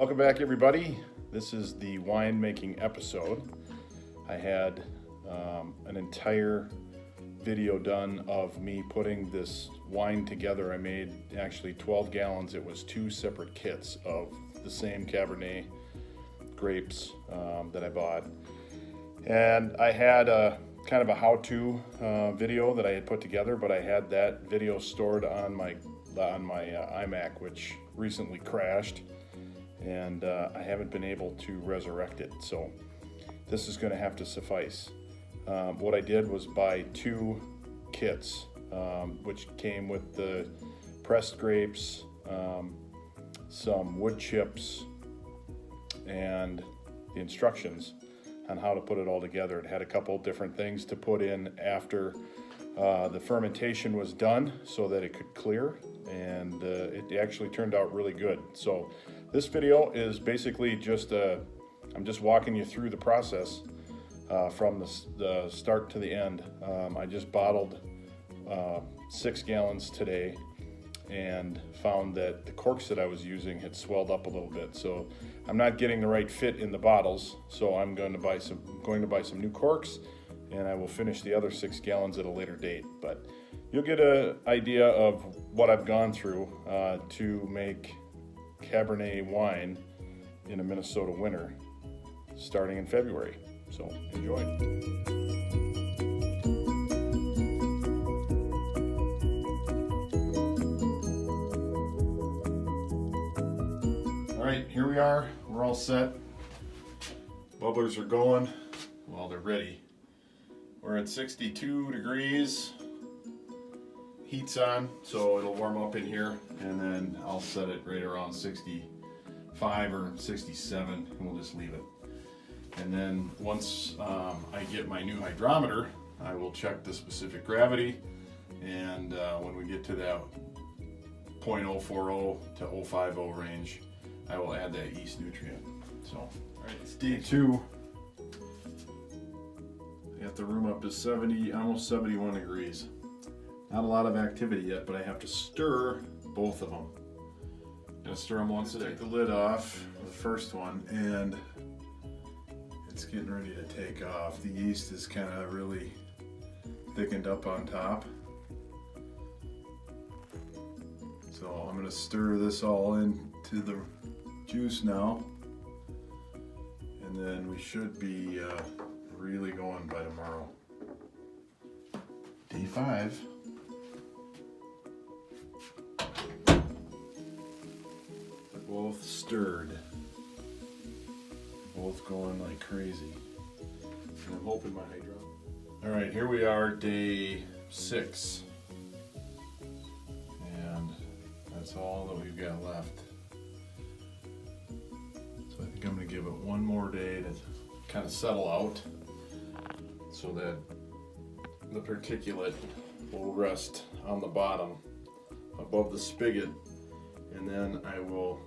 Welcome back, everybody. This is the winemaking episode. I had an entire video done of me putting this wine together. I made actually 12 gallons. It was 2 separate kits of the same Cabernet grapes that I bought. And I had a kind of a how-to video that I had put together, but I had that video stored on my iMac, which recently crashed. And I haven't been able to resurrect it, so this is going to have to suffice. What I did was buy 2 kits, which came with the pressed grapes, some wood chips, and the instructions on how to put it all together. It had a couple different things to put in after the fermentation was done so that it could clear, and it actually turned out really good. So this video is basically just I'm just walking you through the process from the start to the end. I just bottled 6 gallons today and found that the corks that I was using had swelled up a little bit, so I'm not getting the right fit in the bottles. So I'm going to buy some new corks, and I will finish the other 6 gallons at a later date. But you'll get an idea of what I've gone through to make Cabernet wine in a Minnesota winter starting in February. So enjoy. All right, here we are. We're all set. Bubblers are going. Well, they're ready. We're at 62 degrees. Heat's on, so it'll warm up in here, and then I'll set it right around 65 or 67, and we'll just leave it. And then once I get my new hydrometer, I will check the specific gravity, and when we get to that 0.040 to 050 range, I will add that yeast nutrient. So, all right, it's day 2. I got the room up to 70, almost 71 degrees. Not a lot of activity yet, but I have to stir both of them. Gotta stir them once a day. Take the lid off, the first one, and it's getting ready to take off. The yeast is kind of really thickened up on top. So I'm gonna stir this all into the juice now, and then we should be really going by tomorrow. Day 5. Both stirred, both going like crazy, and I'm hoping my hydro. All right, here we are, day 6, and that's all that we've got left. So I think I'm going to give it one more day to kind of settle out, so that the particulate will rest on the bottom above the spigot, and then I will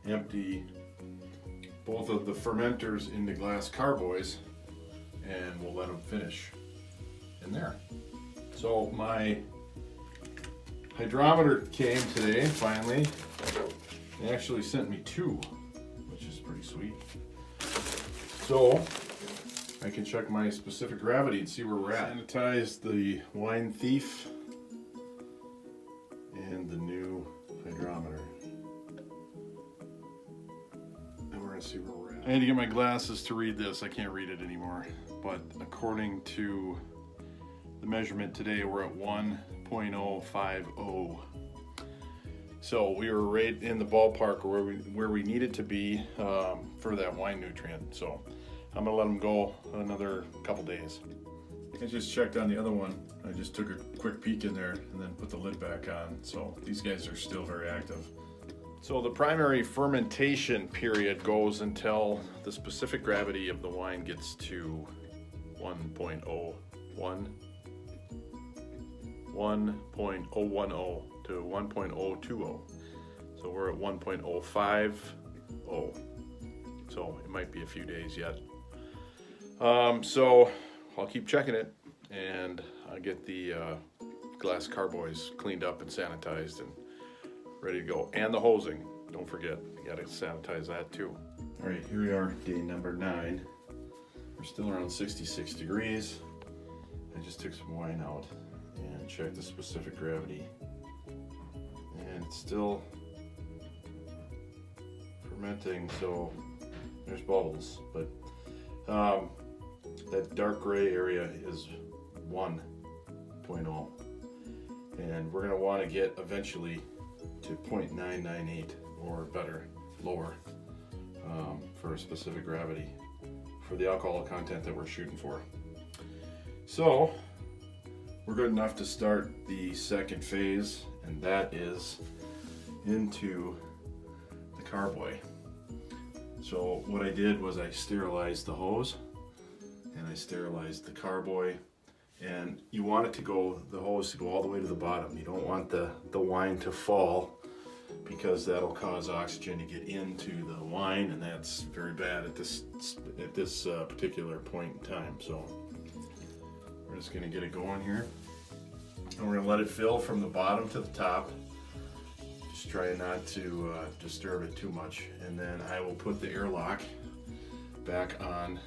empty both of the fermenters into glass carboys, and we'll let them finish in there. So my hydrometer came today, finally. They actually sent me 2, which is pretty sweet. So I can check my specific gravity and see where we're at. Sanitize the wine thief and the new hydrometer. See where we're at. I had to get my glasses to read this. I can't read it anymore. But according to the measurement today, we're at 1.050. So we were right in the ballpark where we needed to be for that wine nutrient. So I'm gonna let them go another couple days. I just checked on the other one. I just took a quick peek in there and then put the lid back on. So these guys are still very active. So the primary fermentation period goes until the specific gravity of the wine gets to 1.010 to 1.020. So we're at 1.050. So it might be a few days yet. So I'll keep checking it, and I'll get the glass carboys cleaned up and sanitized and ready to go, and the hosing. don't forget, you gotta sanitize that too. All right, here we are, day number 9. We're still around 66 degrees. I just took some wine out and checked the specific gravity. And it's still fermenting, so there's bubbles, but that dark gray area is 1.0, and we're going to want to get eventually to 0.998 or better, lower, for a specific gravity for the alcohol content that we're shooting for. So we're good enough to start the second phase, and that is into the carboy. So what I did was I sterilized the hose and I sterilized the carboy, and you want it to go, the hose to go all the way to the bottom. You don't want the wine to fall, because that'll cause oxygen to get into the wine, and that's very bad at this particular point in time. So we're just going to get it going here, and we're going to let it fill from the bottom to the top. Just try not to disturb it too much, and then I will put the airlock back on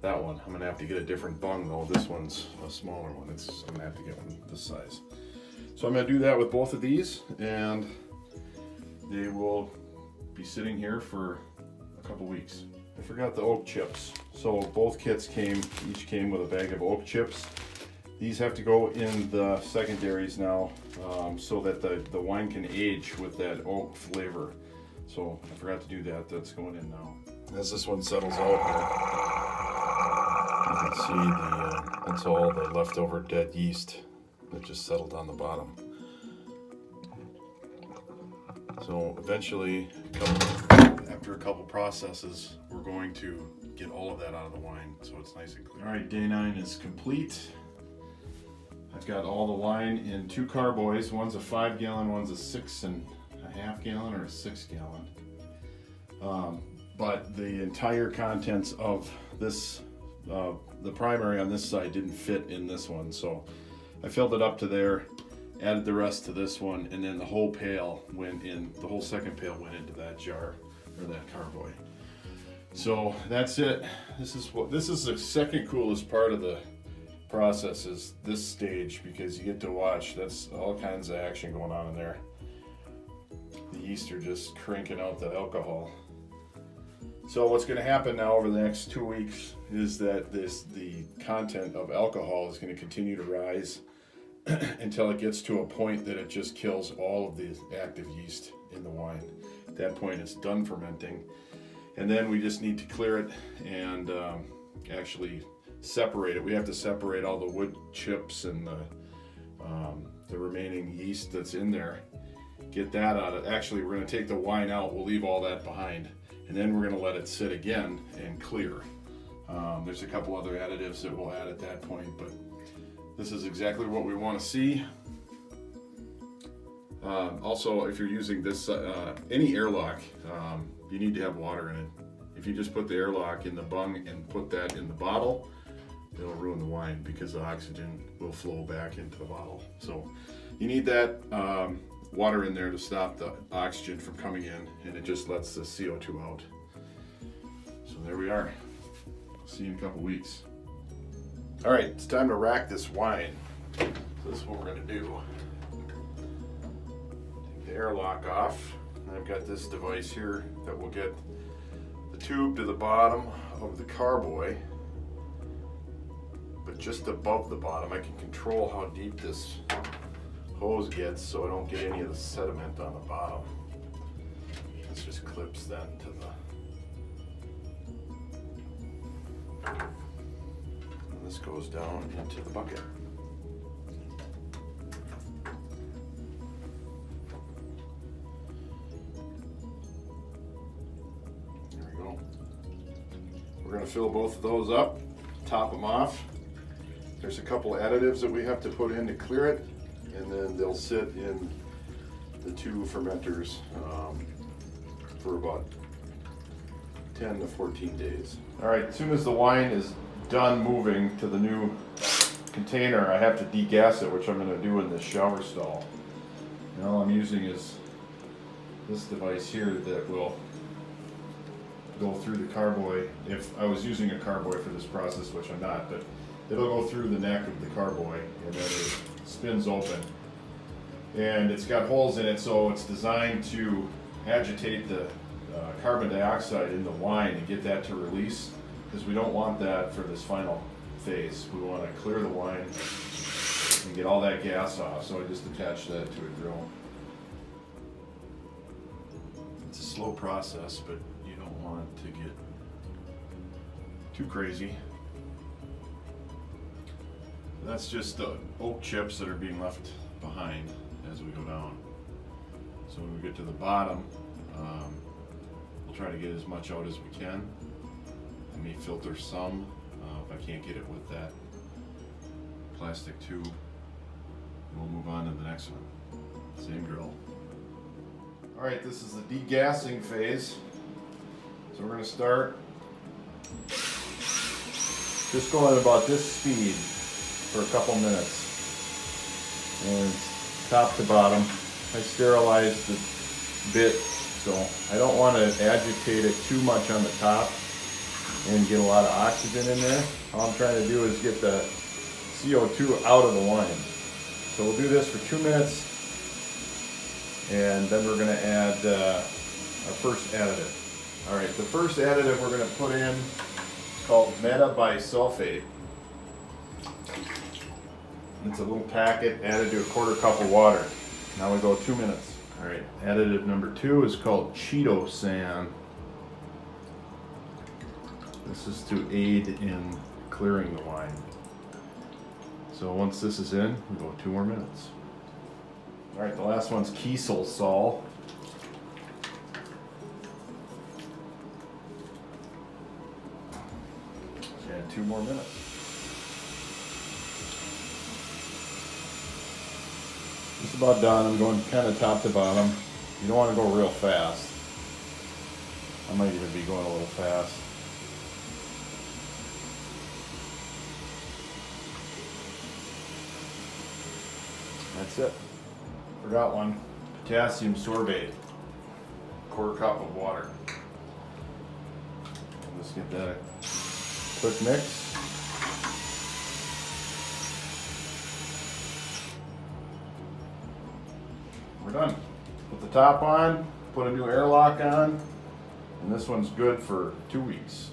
that one. I'm going to have to get a different bung though. This one's a smaller one. I'm going to have to get one this size. So I'm going to do that with both of these, and they will be sitting here for a couple weeks. I forgot the oak chips. So both kits each came with a bag of oak chips. These have to go in the secondaries now, so that the wine can age with that oak flavor. So I forgot to do that. That's going in now. As this one settles out here, you can see that's all the leftover dead yeast that just settled on the bottom. So eventually, after a couple processes, we're going to get all of that out of the wine, so it's nice and clear. All right, day 9 is complete. I've got all the wine in 2 carboys. One's a 5-gallon, one's a 6.5 gallon or a 6 gallon. But the entire contents of this, the primary on this side didn't fit in this one, so I filled it up to there, added the rest to this one, and then the whole pail went in, the whole second pail went into that jar, or that carboy. So that's it. This is the second coolest part of the process, is this stage, because you get to watch, that's all kinds of action going on in there. The yeast are just cranking out the alcohol. So what's going to happen now over the next 2 weeks is that the content of alcohol is going to continue to rise until it gets to a point that it just kills all of the active yeast in the wine. At that point, it's done fermenting, and then we just need to clear it and actually separate it. We have to separate all the wood chips and the remaining yeast that's in there. Get that out of. Actually, we're going to take the wine out. We'll leave all that behind, and then we're going to let it sit again and clear. There's a couple other additives that we'll add at that point, but this is exactly what we want to see. Also, if you're using this, any airlock, you need to have water in it. If you just put the airlock in the bung and put that in the bottle, it'll ruin the wine, because the oxygen will flow back into the bottle. So you need that water in there to stop the oxygen from coming in, and it just lets the CO2 out. So there we are. See you in a couple weeks. All right, it's time to rack this wine. So this is what we're gonna do. Take the airlock off. And I've got this device here that will get the tube to the bottom of the carboy, but just above the bottom. I can control how deep this hose gets so I don't get any of the sediment on the bottom. This just clips then to the, and this goes down into the bucket. There we go. We're going to fill both of those up, top them off. There's a couple additives that we have to put in to clear it, and then they'll sit in the 2 fermenters for about 10 to 14 days. All right, as soon as the wine is done moving to the new container, I have to degas it, which I'm going to do in this shower stall. And all I'm using is this device here that will go through the carboy. If I was using a carboy for this process, which I'm not, but it'll go through the neck of the carboy and then it spins open. And it's got holes in it, so it's designed to agitate the carbon dioxide in the wine and get that to release, because we don't want that for this final phase. We want to clear the wine and get all that gas off, so I just attached that to a drill. It's a slow process, but you don't want it to get too crazy. That's just the oak chips that are being left behind as we go down. So when we get to the bottom, we'll try to get as much out as we can. I may filter some if I can't get it with that plastic tube. And we'll move on to the next one. Same drill. All right, this is the degassing phase. So we're going to start just going at about this speed for a couple minutes. And top to bottom. I sterilized the bit, so I don't want to agitate it too much on the top and get a lot of oxygen in there. All I'm trying to do is get the CO2 out of the wine. So we'll do this for 2 minutes, and then we're going to add our first additive. All right, the first additive we're going to put in is called metabisulfite. It's a little packet added to a 1/4 cup of water. Now we go 2 minutes. All right, additive number 2 is called chitosan. This is to aid in clearing the wine. So once this is in, we go 2 more minutes. All right, the last one's Kiesel Sol. And 2 more minutes. It's about done. I'm going kind of top to bottom. You don't want to go real fast. I might even be going a little fast. That's it. Forgot one. Potassium sorbate. 1/4 cup of water. Let's get that a quick mix. We're done. Put the top on, put a new airlock on, and this one's good for 2 weeks.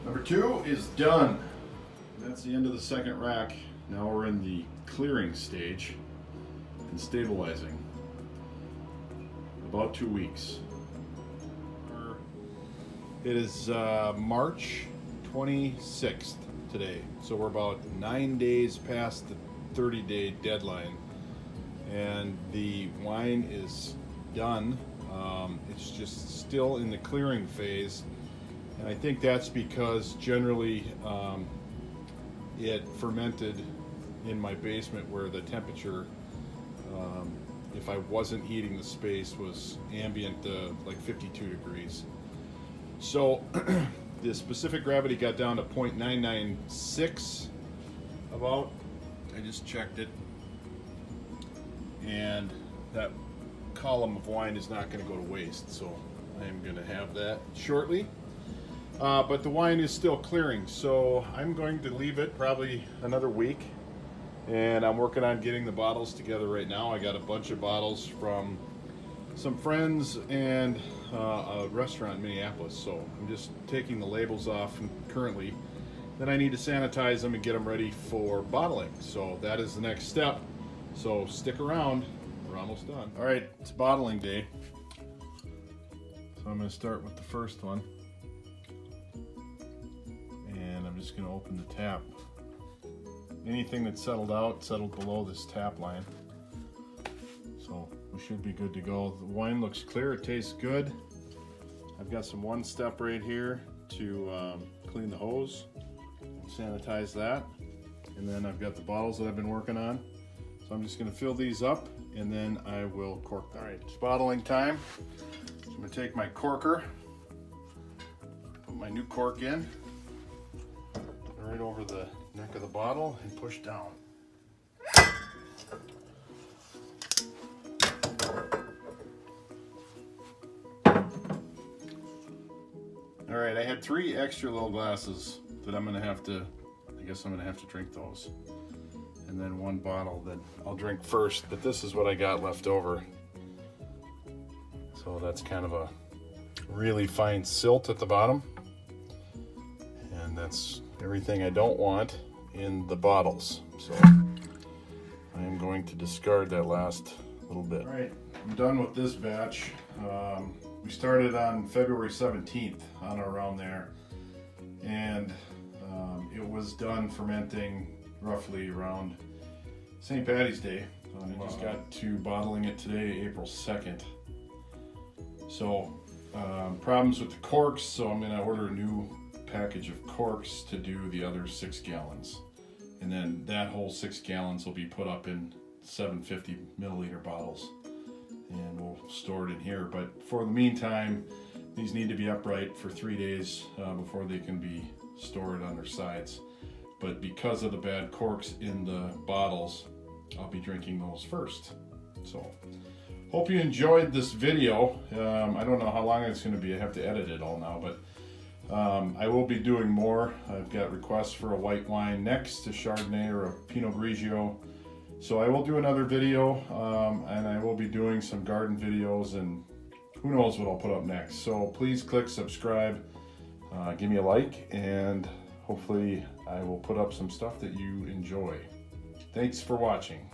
Number 2 is done. That's the end of the second rack. Now we're in the clearing stage and stabilizing. About 2 weeks. It is March 26th today, so we're about 9 days past the 30-day deadline. And the wine is done. It's just still in the clearing phase, and I think that's because generally it fermented in my basement where the temperature, if I wasn't heating the space, was ambient, like 52 degrees. So the specific gravity got down to 0.996 about. I just checked it. And that column of wine is not going to go to waste, so I am going to have that shortly. But the wine is still clearing, so I'm going to leave it probably another week. And I'm working on getting the bottles together right now. I got a bunch of bottles from some friends and a restaurant in Minneapolis, so I'm just taking the labels off currently. Then I need to sanitize them and get them ready for bottling, so that is the next step. So stick around, we're almost done. All right, it's bottling day. So I'm gonna start with the first one. And I'm just gonna open the tap. Anything that's settled out, settled below this tap line. So we should be good to go. The wine looks clear, it tastes good. I've got some 1 step right here to clean the hose, sanitize that. And then I've got the bottles that I've been working on. So I'm just going to fill these up and then I will cork them. All right, it's bottling time. So I'm going to take my corker, put my new cork in, right over the neck of the bottle and push down. All right, I had 3 extra little glasses that I guess I'm gonna have to drink those. And then 1 bottle that I'll drink first, but this is what I got left over. So that's kind of a really fine silt at the bottom. And that's everything I don't want in the bottles. So I am going to discard that last little bit. All right, I'm done with this batch. We started on February 17th, on or around there. And it was done fermenting roughly around St. Patty's Day. I just got to bottling it today, April 2nd. So problems with the corks, so I'm gonna order a new package of corks to do the other 6 gallons. And then that whole 6 gallons will be put up in 750 milliliter bottles. And we'll store it in here. But for the meantime, these need to be upright for 3 days before they can be stored on their sides. But because of the bad corks in the bottles, I'll be drinking those first. So, hope you enjoyed this video. I don't know how long it's going to be. I have to edit it all now, but I will be doing more. I've got requests for a white wine next, a Chardonnay or a Pinot Grigio. So I will do another video, and I will be doing some garden videos, and who knows what I'll put up next. So please click subscribe, give me a like, and hopefully I will put up some stuff that you enjoy. Thanks for watching.